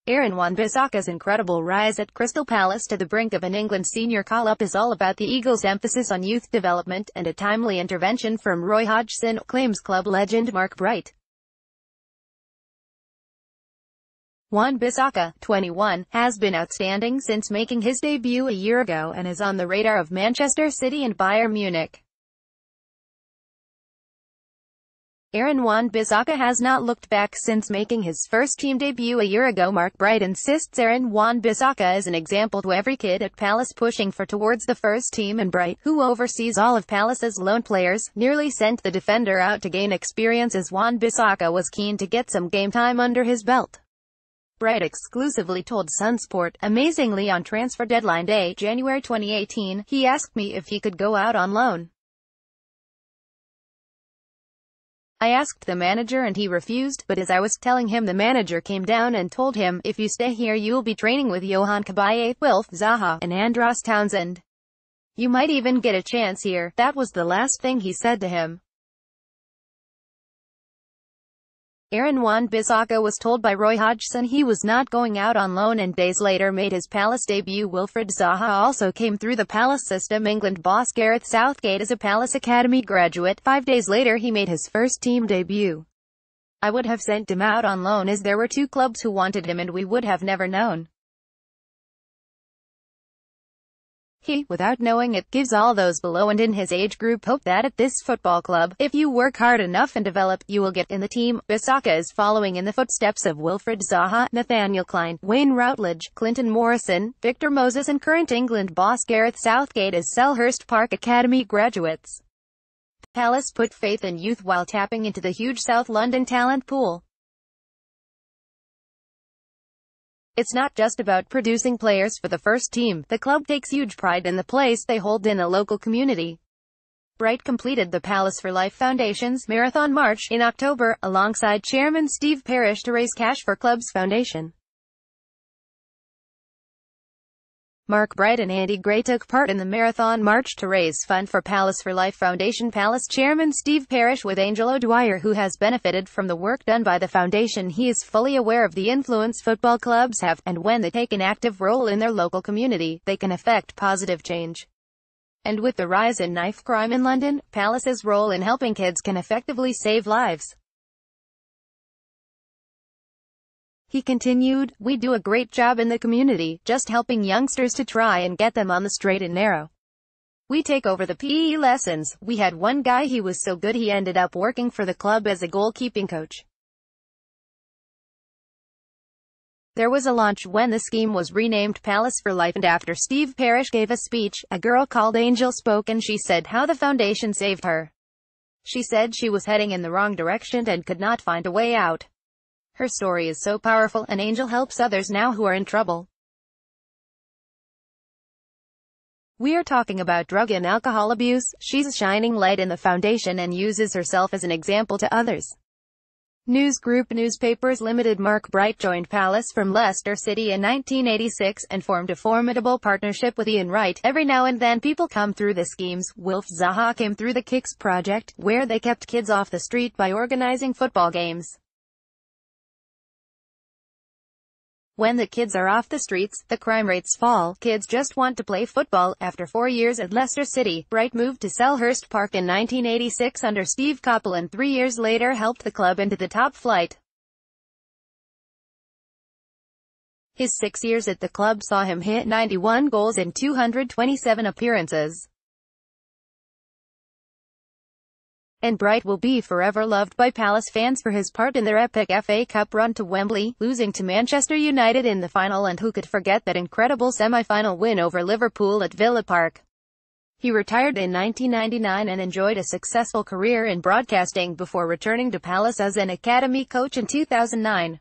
Aaron Wan-Bissaka's incredible rise at Crystal Palace to the brink of an England senior call-up is all about the Eagles' emphasis on youth development and a timely intervention from Roy Hodgson, claims club legend Mark Bright. Wan-Bissaka, 21, has been outstanding since making his debut a year ago and is on the radar of Manchester City and Bayern Munich. Aaron Wan-Bissaka has not looked back since making his first team debut a year ago. Mark Bright insists Aaron Wan-Bissaka is an example to every kid at Palace pushing for towards the first team, and Bright, who oversees all of Palace's loan players, nearly sent the defender out to gain experience as Wan-Bissaka was keen to get some game time under his belt. Bright exclusively told Sunsport, amazingly on transfer deadline day, January 2018, he asked me if he could go out on loan. I asked the manager and he refused, but as I was telling him, the manager came down and told him, if you stay here you'll be training with Johan Cabaye, Wilf Zaha, and Andros Townsend. You might even get a chance here. That was the last thing he said to him. Aaron Wan-Bissaka was told by Roy Hodgson he was not going out on loan and days later made his Palace debut. Wilfried Zaha also came through the Palace system. England boss Gareth Southgate is a Palace Academy graduate. 5 days later he made his first team debut. I would have sent him out on loan as there were 2 clubs who wanted him and we would have never known. He, without knowing it, gives all those below and in his age group hope that at this football club, if you work hard enough and develop, you will get in the team. Bissaka is following in the footsteps of Wilfried Zaha, Nathaniel Klein, Wayne Routledge, Clinton Morrison, Victor Moses and current England boss Gareth Southgate as Selhurst Park Academy graduates. Palace put faith in youth while tapping into the huge South London talent pool. It's not just about producing players for the first team. The club takes huge pride in the place they hold in the local community. Bright completed the Palace for Life Foundation's Marathon March in October, alongside Chairman Steve Parish to raise cash for club's foundation. Mark Bright and Andy Gray took part in the Marathon March to raise funds for Palace for Life Foundation. Palace Chairman Steve Parish with Angel O'Dwyer, who has benefited from the work done by the foundation. He is fully aware of the influence football clubs have, and when they take an active role in their local community, they can effect positive change. And with the rise in knife crime in London, Palace's role in helping kids can effectively save lives. He continued, we do a great job in the community, just helping youngsters to try and get them on the straight and narrow. We take over the PE lessons. We had one guy, he was so good he ended up working for the club as a goalkeeping coach. There was a launch when the scheme was renamed Palace for Life, and after Steve Parish gave a speech, a girl called Angel spoke and she said how the foundation saved her. She said she was heading in the wrong direction and could not find a way out. Her story is so powerful, and Angel helps others now who are in trouble. We are talking about drug and alcohol abuse. She's a shining light in the foundation and uses herself as an example to others. News Group Newspapers Limited. Mark Bright joined Palace from Leicester City in 1986 and formed a formidable partnership with Ian Wright. Every now and then people come through the schemes. Wilf Zaha came through the Kicks project, where they kept kids off the street by organizing football games. When the kids are off the streets, the crime rates fall. Kids just want to play football. After 4 years at Leicester City, Bright moved to Selhurst Park in 1986 under Steve Coppell and 3 years later helped the club into the top flight. His 6 years at the club saw him hit 91 goals in 227 appearances. And Bright will be forever loved by Palace fans for his part in their epic FA Cup run to Wembley, losing to Manchester United in the final, and who could forget that incredible semi-final win over Liverpool at Villa Park. He retired in 1999 and enjoyed a successful career in broadcasting before returning to Palace as an academy coach in 2009.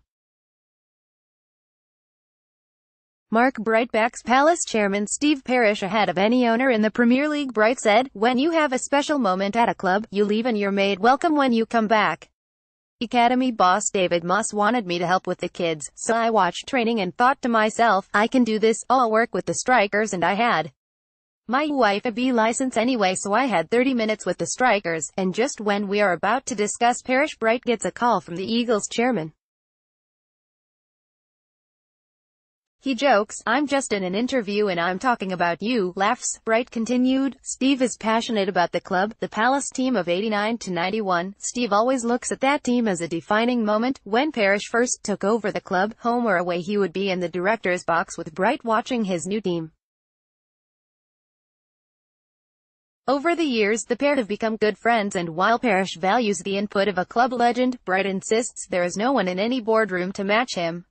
Mark Bright backs Palace Chairman Steve Parish ahead of any owner in the Premier League. Bright said, when you have a special moment at a club, you leave and you're made welcome when you come back. Academy boss David Moss wanted me to help with the kids, so I watched training and thought to myself, I can do this. I'll work with the strikers, and I had my wife a B license anyway, so I had 30 minutes with the strikers, and just when we are about to discuss Parish, Bright gets a call from the Eagles chairman. He jokes, "I'm just in an interview and I'm talking about you," laughs. Bright continued, "Steve is passionate about the club, the Palace team of 89 to 91. Steve always looks at that team as a defining moment. When Parrish first took over the club, home or away, he would be in the director's box with Bright watching his new team. Over the years, the pair have become good friends, and while Parrish values the input of a club legend, Bright insists there is no one in any boardroom to match him."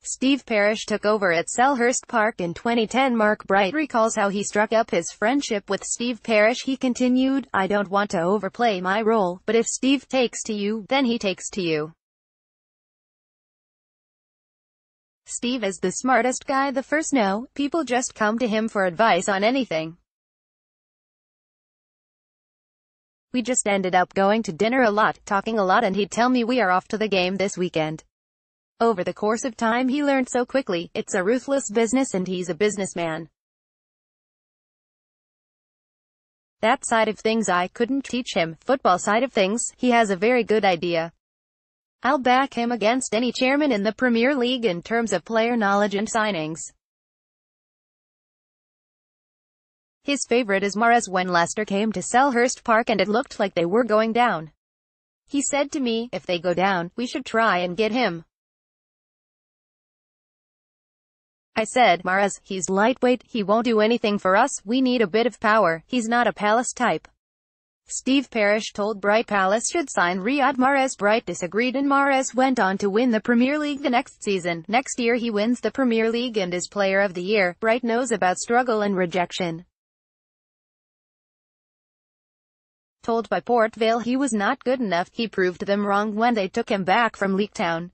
Steve Parrish took over at Selhurst Park in 2010. Mark Bright recalls how he struck up his friendship with Steve Parrish. He continued, "I don't want to overplay my role, but if Steve takes to you, then he takes to you. Steve is the smartest guy the first know. People just come to him for advice on anything. We just ended up going to dinner a lot, talking a lot, and he'd tell me we are off to the game this weekend. Over the course of time he learned so quickly. It's a ruthless business and he's a businessman. That side of things I couldn't teach him. Football side of things, he has a very good idea. I'll back him against any chairman in the Premier League in terms of player knowledge and signings. His favorite is Mahrez. When Leicester came to Selhurst Park and it looked like they were going down, he said to me, if they go down, we should try and get him. I said, Mahrez, he's lightweight, he won't do anything for us, we need a bit of power, he's not a Palace type." Steve Parrish told Bright Palace should sign Riyad Mahrez. Bright disagreed and Mahrez went on to win the Premier League the next season. Next year he wins the Premier League and is Player of the Year. Bright knows about struggle and rejection. Told by Port Vale he was not good enough, he proved them wrong when they took him back from League Town.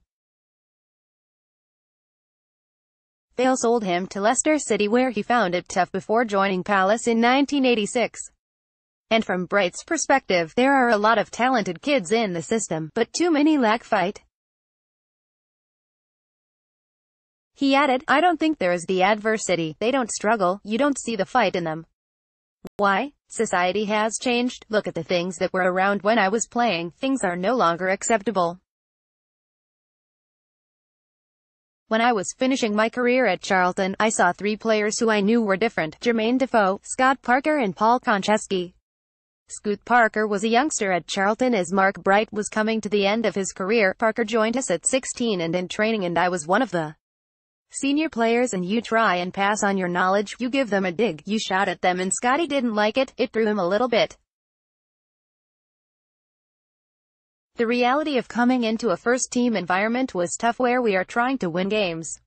Vale sold him to Leicester City where he found it tough before joining Palace in 1986. And from Bright's perspective, there are a lot of talented kids in the system, but too many lack fight. He added, I don't think there is the adversity, they don't struggle, you don't see the fight in them. Why? Society has changed, look at the things that were around when I was playing, things are no longer acceptable. When I was finishing my career at Charlton, I saw three players who I knew were different: Jermaine Defoe, Scott Parker and Paul Konchesky. Scoot Parker was a youngster at Charlton as Mark Bright was coming to the end of his career. Parker joined us at 16 and in training, and I was one of the senior players, and you try and pass on your knowledge, you give them a dig, you shout at them, and Scotty didn't like it, it threw him a little bit. The reality of coming into a first-team environment was tough where we are trying to win games.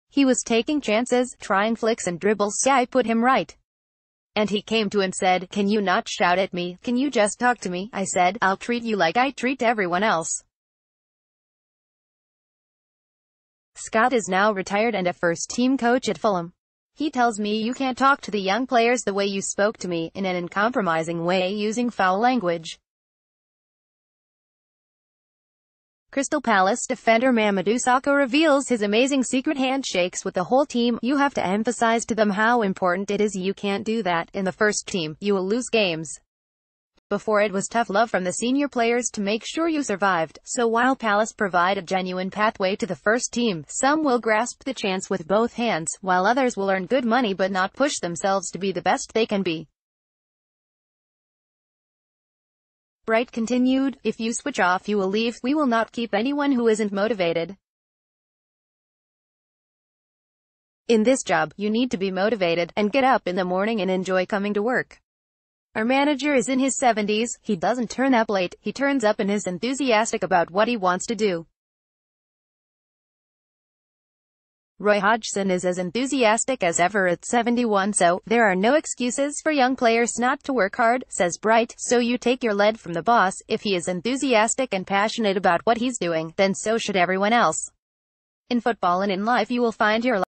He was taking chances, trying flicks and dribbles, so I put him right. And he came to and said, can you not shout at me, can you just talk to me? I said, I'll treat you like I treat everyone else. Scott is now retired and a first-team coach at Fulham. He tells me you can't talk to the young players the way you spoke to me, in an uncompromising way, using foul language. Crystal Palace defender ManUtd reveals his amazing secret handshakes with the whole team. You have to emphasize to them how important it is. You can't do that in the first team. You will lose games. Before, it was tough love from the senior players to make sure you survived. So while Palace provide a genuine pathway to the first team, some will grasp the chance with both hands, while others will earn good money but not push themselves to be the best they can be. Bright continued, if you switch off you will leave, we will not keep anyone who isn't motivated. In this job, you need to be motivated, and get up in the morning and enjoy coming to work. Our manager is in his 70s, he doesn't turn up late, he turns up and is enthusiastic about what he wants to do. Roy Hodgson is as enthusiastic as ever at 71, so there are no excuses for young players not to work hard, says Bright. So you take your lead from the boss. If he is enthusiastic and passionate about what he's doing, then so should everyone else. In football and in life you will find your